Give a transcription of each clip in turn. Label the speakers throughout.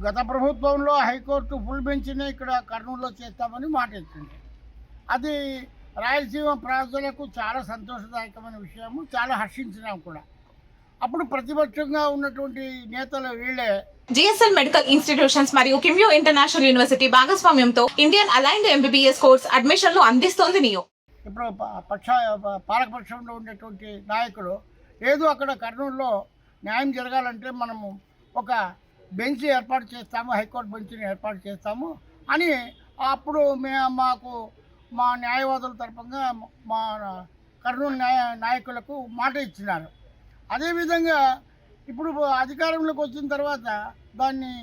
Speaker 1: గత ప్రభుత్వంలో high court full బెంచ్నే ఇక్కడ కర్నూలులో చేస్తామని మాట ఇచ్చింది. అది రాయలసీమ ప్రజలకు చాలా సంతోషదాయకమైన విషయము, చాలా హర్షించినాం కూడా. అప్పుడు ప్రతిపక్షంగా ఉన్నటువంటి నేతలు వీళ్ళే
Speaker 2: జిఎస్ఎల్ మెడికల్ ఇన్స్టిట్యూషన్స్ మరియు కిమ్యూ ఇంటర్నేషనల్ యూనివర్సిటీ భాగస్వామ్యంతో ఇండియన్ అలైన్డ్ ఎంబీబీఎస్ కోర్స్ అడ్మిషన్లు అందిస్తోంది నియో.
Speaker 1: ఇప్పుడు పాలకపక్షంలో ఉండేటువంటి నాయకుడు లేదు అక్కడ కర్నూలులో న్యాయం జరగాలంటే మనము ఒక బెంచ్ ఏర్పాటు చేస్తాము, హైకోర్టు బెంచ్ని ఏర్పాటు చేస్తాము అని అప్పుడు మాకు మా న్యాయవాదుల తరపుగా మా కర్నూలు నాయకులకు మాట ఇచ్చినారు. అదేవిధంగా ఇప్పుడు అధికారంలోకి వచ్చిన తర్వాత దాన్ని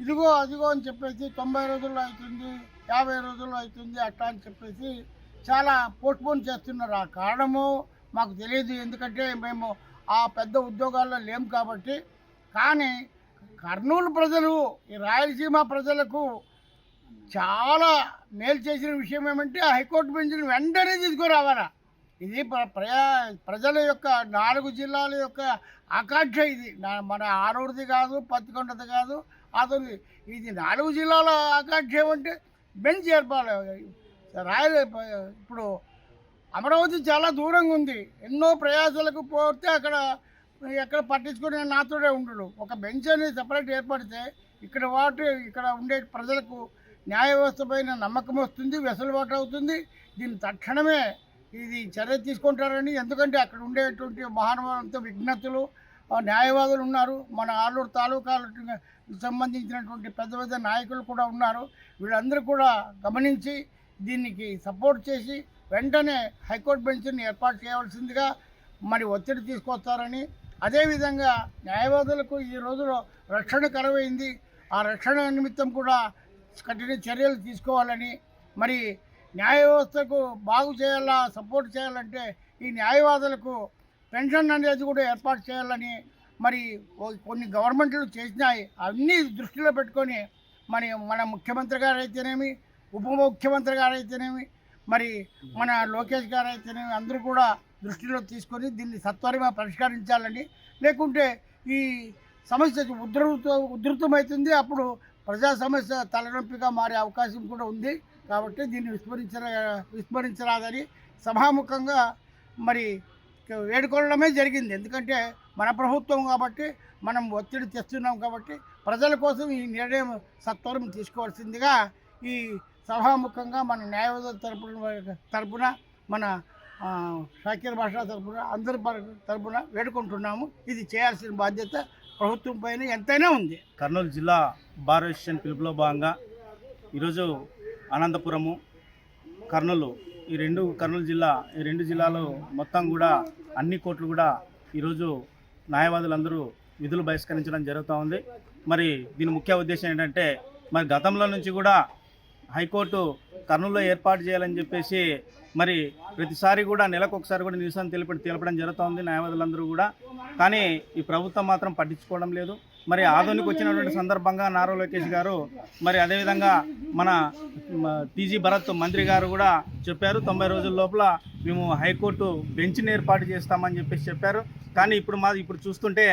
Speaker 1: ఇదిగో అదిగో అని చెప్పేసి 90 రోజుల్లో అవుతుంది, 50 రోజుల్లో అవుతుంది అట్లా అని చెప్పేసి చాలా పోస్ట్పోన్ చేస్తున్నారు. ఆ కారణము మాకు తెలియదు, ఎందుకంటే మేము ఆ పెద్ద ఉద్యోగాల్లో లేము కాబట్టి. కానీ కర్నూలు ప్రజలు, ఈ రాయలసీమ ప్రజలకు చాలా మేలు చేసిన విషయం ఏమంటే హైకోర్టు బెంచ్ని వెంటనే తీసుకురావాలా. ఇది ప్రజల యొక్క 4 జిల్లాల యొక్క ఆకాంక్ష. ఇది మన ఆరూరుది కాదు, పత్తికొండది కాదు, అతని ఇది 4 జిల్లాల ఆకాంక్ష ఏమంటే బెంచ్ ఏర్పాటు. ఇప్పుడు అమరావతి చాలా దూరంగా ఉంది, ఎన్నో ప్రయాసాలకు పోతే ఎక్కడ పట్టించుకునే నాతోడే ఉండడు. ఒక బెంచ్ అనేది సపరేట్ ఏర్పడితే ఇక్కడ ఉండే ప్రజలకు న్యాయ వ్యవస్థ పైన నమ్మకం వస్తుంది, వెసులుబాటు అవుతుంది. దీన్ని తక్షణమే ఇది చర్య తీసుకుంటారని, ఎందుకంటే అక్కడ ఉండేటువంటి మహానుభావులతో విజ్ఞతులు న్యాయవాదులు ఉన్నారు, మన ఆలూరు తాలూకాలకు సంబంధించినటువంటి పెద్ద పెద్ద నాయకులు కూడా ఉన్నారు. వీళ్ళందరూ కూడా గమనించి దీనికి సపోర్ట్ చేసి వెంటనే హైకోర్టు బెంచ్ని ఏర్పాటు చేయవలసిందిగా మరి ఒత్తిడి తీసుకొస్తారని, అదేవిధంగా న్యాయవాదులకు ఈ రోజులో రక్షణ కరువైంది, ఆ రక్షణ నిమిత్తం కూడా కఠిన చర్యలు తీసుకోవాలని, మరి న్యాయ వ్యవస్థకు బాగు చేయాలా, సపోర్ట్ చేయాలంటే ఈ న్యాయవాదులకు పెన్షన్ అనేది కూడా ఏర్పాటు చేయాలని మరి కొన్ని గవర్నమెంట్లు చేసినాయి. అన్నీ దృష్టిలో పెట్టుకొని మన ముఖ్యమంత్రి గారు అయితేనేమి, ఉప ముఖ్యమంత్రి గారు అయితేనేమి, మరి మన లోకేష్ గారు అయితేనేమి అందరూ కూడా దృష్టిలో తీసుకొని దీన్ని సత్వరంగా పరిష్కరించాలని, లేకుంటే ఈ సమస్య ఉధృతమవుతుంది, అప్పుడు ప్రజా సమస్య తలనొప్పిగా మారే అవకాశం కూడా ఉంది. కాబట్టి దీన్ని విస్మరించరాదని సభాముఖంగా మరి వేడుకోవడమే జరిగింది. ఎందుకంటే మన ప్రభుత్వం కాబట్టి మనం ఒత్తిడి తెస్తున్నాం కాబట్టి ప్రజల కోసం ఈ నిర్ణయం సత్వరం తీసుకోవాల్సిందిగా ఈ సభాముఖంగా మన న్యాయవాదుల తరపున మన షాకీర్ భాష తరపున అందరి తరపున వేడుకుంటున్నాము. ఇది చేయాల్సిన బాధ్యత ప్రభుత్వం పైన ఎంతైనా ఉంది.
Speaker 3: కర్నూలు జిల్లా బార్ అసోసియేషన్ పిలుపులో భాగంగా ఈరోజు అనంతపురము, కర్నూలు కర్నూలు జిల్లా ఈ రెండు జిల్లాలో మొత్తం కూడా అన్ని కోర్టులు కూడా ఈరోజు న్యాయవాదులందరూ విధులు బహిష్కరించడం జరుగుతూ ఉంది. మరి దీని ముఖ్య ఉద్దేశం ఏంటంటే, మరి గతంలో నుంచి కూడా హైకోర్టు కర్నూలులో ఏర్పాటు చేయాలని చెప్పేసి మరి ప్రతిసారి కూడా నెలకు ఒకసారి కూడా నిరసన తెలపడం జరుగుతూ ఉంది న్యాయవాదులందరూ కూడా. కానీ ఈ ప్రభుత్వం మాత్రం పట్టించుకోవడం లేదు. మరి ఆధునిక వచ్చినటువంటి సందర్భంగా నారా లోకేష్ గారు, మరి అదేవిధంగా మన టీజీ భరత్ మంత్రి గారు కూడా చెప్పారు, 90 రోజుల లోపల మేము హైకోర్టు బెంచ్ని ఏర్పాటు చేస్తామని చెప్పేసి చెప్పారు. కానీ ఇప్పుడు చూస్తుంటే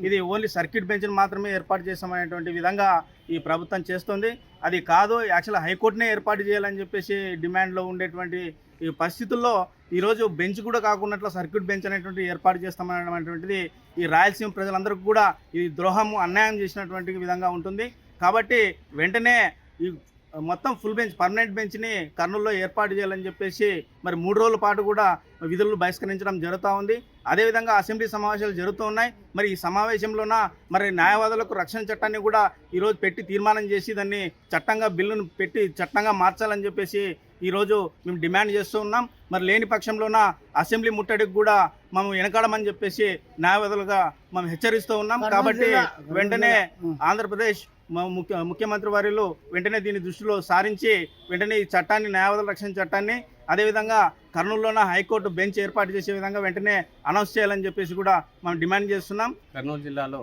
Speaker 3: ఇది ఓన్లీ సర్క్యూట్ బెంచ్ని మాత్రమే ఏర్పాటు చేస్తామనేటువంటి విధంగా ఈ ప్రభుత్వం చేస్తుంది. అది కాదు, యాక్చువల్ హైకోర్టునే ఏర్పాటు చేయాలని చెప్పేసి డిమాండ్లో ఉండేటువంటి ఈ పరిస్థితుల్లో ఈరోజు బెంచ్ కూడా కాకుండా సర్క్యూట్ బెంచ్ అనేటువంటి ఏర్పాటు చేస్తామనేటువంటిది ఈ రాయలసీమ ప్రజలందరికీ కూడా ఇది ద్రోహము, అన్యాయం చేసినటువంటి విధంగా ఉంటుంది. కాబట్టి వెంటనే ఈ మొత్తం ఫుల్ బెంచ్, పర్మనెంట్ బెంచ్ని కర్నూలులో ఏర్పాటు చేయాలని చెప్పేసి మరి 3 రోజుల పాటు కూడా విధులు బహిష్కరించడం జరుగుతూ ఉంది. అదేవిధంగా అసెంబ్లీ సమావేశాలు జరుగుతూ ఉన్నాయి. మరి ఈ సమావేశంలోన మరి న్యాయవాదులకు రక్షణ చట్టాన్ని కూడా ఈరోజు పెట్టి తీర్మానం చేసి దాన్ని బిల్లును పెట్టి చట్టంగా మార్చాలని చెప్పేసి ఈరోజు మేము డిమాండ్ చేస్తూ ఉన్నాం. మరి లేని పక్షంలోన అసెంబ్లీ ముట్టడికి కూడా మేము వెనకాడమని చెప్పేసి న్యాయవాదులుగా మేము హెచ్చరిస్తూ ఉన్నాం. కాబట్టి వెంటనే ఆంధ్రప్రదేశ్ ముఖ్యమంత్రి వారిలో వెంటనే దీన్ని దృష్టిలో సారించి వెంటనే ఈ చట్టాన్ని, న్యాయవాదుల రక్షణ చట్టాన్ని, అదేవిధంగా కర్నూలులోన హైకోర్టు బెంచ్ ఏర్పాటు చేసే విధంగా వెంటనే అనౌన్స్ చేయాలని చెప్పేసి కూడా మనం డిమాండ్ చేస్తున్నాం.
Speaker 4: కర్నూలు జిల్లాలో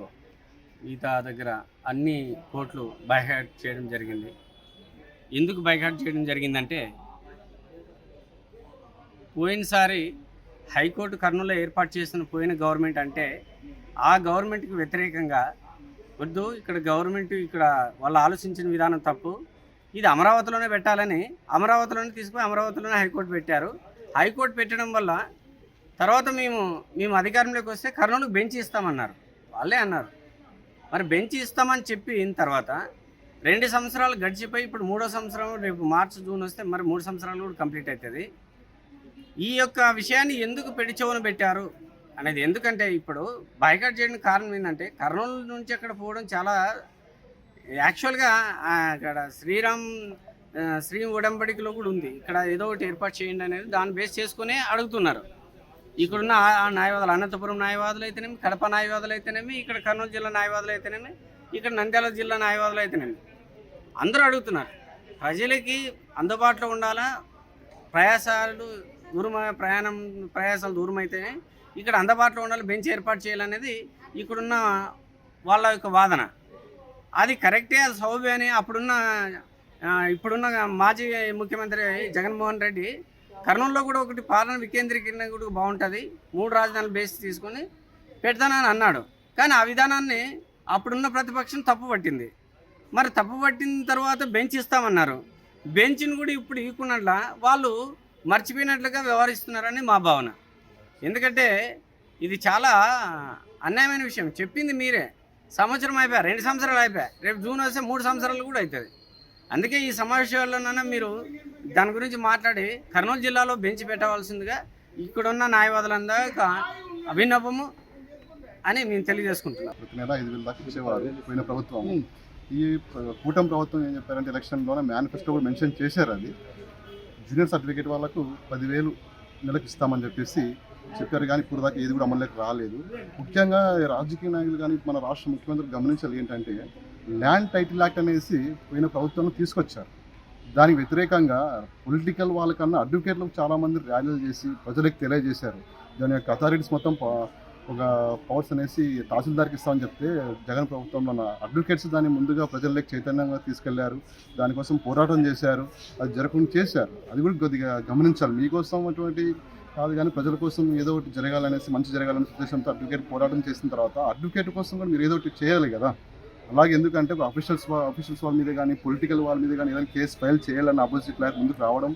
Speaker 4: ఈతా దగ్గర అన్ని కోర్టులు బైకాట్ చేయడం జరిగింది. ఎందుకు బైకాట్ చేయడం జరిగిందంటే, పోయినసారి హైకోర్టు కర్నూలులో ఏర్పాటు చేసిన పోయిన గవర్నమెంట్ అంటే ఆ గవర్నమెంట్కి వ్యతిరేకంగా వద్దు, ఇక్కడ గవర్నమెంట్ ఇక్కడ వాళ్ళు ఆలోచించిన విధానం తప్పు. ఇది అమరావతిలోనే పెట్టాలని అమరావతిలోనే తీసుకుని అమరావతిలోనే హైకోర్టు పెట్టారు. హైకోర్టు పెట్టడం వల్ల తర్వాత మేము అధికారంలోకి వస్తే కర్నూలుకు బెంచ్ ఇస్తామన్నారు. వాళ్ళే అన్నారు. మరి బెంచ్ ఇస్తామని చెప్పిన తర్వాత 2 సంవత్సరాలు గడిచిపోయి ఇప్పుడు 3వ సంవత్సరం రేపు మార్చి జూన్ వస్తే మరి 3 సంవత్సరాలు కూడా కంప్లీట్ అవుతుంది. ఈ యొక్క విషయాన్ని ఎందుకు పెడిచెవున పెట్టారు అనేది, ఎందుకంటే ఇప్పుడు బైకాట్ చేయడానికి కారణం ఏంటంటే కర్నూలు నుంచి అక్కడ పోవడం చాలా యాక్చువల్గా అక్కడ శ్రీ ఉడంబడికలో కూడా ఉంది. ఇక్కడ ఏదో ఒకటి ఏర్పాటు చేయండి అనేది దాన్ని బేస్ చేసుకునే అడుగుతున్నారు. ఇక్కడున్న ఆ న్యాయవాదులు, అనంతపురం న్యాయవాదులు అయితేనేమి, కడప న్యాయవాదులు అయితేనేమి, ఇక్కడ కర్నూలు జిల్లా న్యాయవాదులు అయితేనేమి, ఇక్కడ నంద్యాల జిల్లా న్యాయవాదులు అయితేనేమి, అందరూ అడుగుతున్నారు. ప్రజలకి అందుబాటులో ఉండాలా, ప్రయాసాలు దూరం అయితేనే ఇక్కడ అందుబాటులో ఉండాలి, బెంచ్ ఏర్పాటు చేయాలనేది ఇక్కడున్న వాళ్ళ యొక్క వాదన. అది కరెక్టే, అది సౌభ్య అని ఇప్పుడున్న మాజీ ముఖ్యమంత్రి జగన్మోహన్ రెడ్డి కర్నూలులో కూడా ఒకటి పాలన వికేంద్రీకరణ కూడా బాగుంటుంది, 3 రాజధానులు బేస్ తీసుకొని పెడతానని అన్నాడు. కానీ ఆ విధానాన్ని అప్పుడున్న ప్రతిపక్షం తప్పుపట్టింది. మరి తప్పుపట్టిన తర్వాత బెంచ్ ఇస్తామన్నారు. బెంచ్ని కూడా ఇప్పుడు ఇవ్వకున్నట్ల వాళ్ళు మర్చిపోయినట్లుగా వ్యవహరిస్తున్నారని మా భావన. ఎందుకంటే ఇది చాలా అన్యాయమైన విషయం. చెప్పింది మీరే, సంవత్సరం అయిపోయా, 2 సంవత్సరాలు అయిపోయా, రేపు జూన్ వస్తే 3 సంవత్సరాలు కూడా అవుతుంది. అందుకే ఈ సమావేశాల్లోనైనా మీరు దాని గురించి మాట్లాడి కర్నూలు జిల్లాలో బెంచ్ పెట్టవలసిందిగా ఇక్కడున్న న్యాయవాదులందరూ అభినవము అని మేము తెలియజేసుకుంటున్నాం.
Speaker 5: ప్రతి నెల 5,000 దాకా ఇచ్చేవారు పోయిన ప్రభుత్వం. ఈ కూటమి ప్రభుత్వం ఏం చెప్పారంటే ఎలక్షన్లోనే మేనిఫెస్టో కూడా మెన్షన్ చేశారు. అది జూనియర్ సర్టిఫికేట్ వాళ్ళకు 10,000 నెలకు ఇస్తామని చెప్పేసి చెప్పారు. కానీ ఇప్పుడు దాకా ఏది కూడా అమల్లోకి రాలేదు. ముఖ్యంగా రాజకీయ నాయకులు కానీ మన రాష్ట్ర ముఖ్యమంత్రి గమనించాలి ఏంటంటే ల్యాండ్ టైటిల్ యాక్ట్ అనేసి పోయిన ప్రభుత్వంలో తీసుకొచ్చారు. దానికి వ్యతిరేకంగా పొలిటికల్ వాళ్ళకన్నా అడ్వకేట్లకు చాలామంది ర్యాలీలు చేసి ప్రజలకు తెలియజేశారు. దాని యొక్క అథారిటీస్ మొత్తం ఒక పవర్స్ అనేసి తహసీల్దార్కి ఇస్తామని చెప్తే జగన్ ప్రభుత్వంలో ఉన్న అడ్వకేట్స్ దాన్ని ముందుగా ప్రజల్లోకి చైతన్యంగా తీసుకెళ్లారు. దానికోసం పోరాటం చేశారు. అది జరగకుండా చేశారు. అది కూడా కొద్దిగా గమనించాలి. మీకోసం అటువంటి కాదు కానీ ప్రజల కోసం ఏదో ఒకటి జరగాలనేసి, మంచి జరగాలనే ఉద్దేశంతో అడ్వకేట్ పోరాటం చేసిన తర్వాత అడ్వకేట్ కోసం కూడా మీరు ఏదో ఒకటి చేయాలి కదా. అలాగే ఎందుకంటే అఫీషియల్స్ వాళ్ళ మీద కానీ పొలిటికల్ వాళ్ళ మీద కానీ ఏదైనా కేసు ఫైల్ చేయాలన్న అపోజిట్ లాయర్ ముందుకు రావడం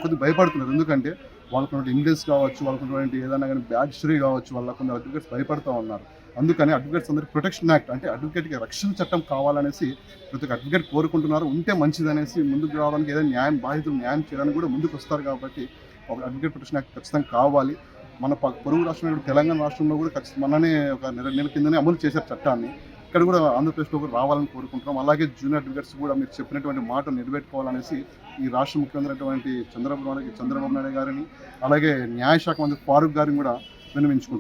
Speaker 5: కొద్దిగా భయపడుతున్నారు. ఎందుకంటే వాళ్ళకున్నటువంటి ఇంగ్లీష్ కావచ్చు, వాళ్ళకున్నటువంటి ఏదైనా కానీ బ్యాడ్ హిస్టరీ కావచ్చు, వాళ్ళ కొన్ని అడ్వకేట్స్ భయపడుతూ ఉన్నారు. అందుకని అడ్వకేట్స్ అందరికీ ప్రొటెక్షన్ యాక్ట్ అంటే అడ్వకేట్కి రక్షణ చట్టం కావాలనేసి ప్రతి ఒక్క అడ్వకేట్ కోరుకుంటున్నారు. ఉంటే మంచిదనేసి ముందుకు రావడానికి ఏదైనా బాధితులు న్యాయం చేయడానికి కూడా ముందుకు వస్తారు. కాబట్టి అడ్వకేట్ ప్రొటెక్షన్ యాక్ట్ ఖచ్చితంగా కావాలి. మన పొరుగు రాష్ట్రంలో తెలంగాణ రాష్ట్రంలో కూడా ఖచ్చితంగా మననే ఒక నెల కిందనే అమలు చేశారు చట్టాన్ని. ఇక్కడ కూడా ఆంధ్రప్రదేశ్లో కూడా రావాలని కోరుకుంటున్నాం. అలాగే జూనియర్ అడ్వకేట్స్ కూడా మీరు చెప్పినటువంటి మాట నిలబెట్టుకోవాలనేసి ఈ రాష్ట్ర ముఖ్యమంత్రి అయినటువంటి చంద్రబాబు నాయుడు గారిని, అలాగే న్యాయశాఖ మంత్రి ఫారూక్ గారిని కూడా విన్నవించుకుంటున్నాం.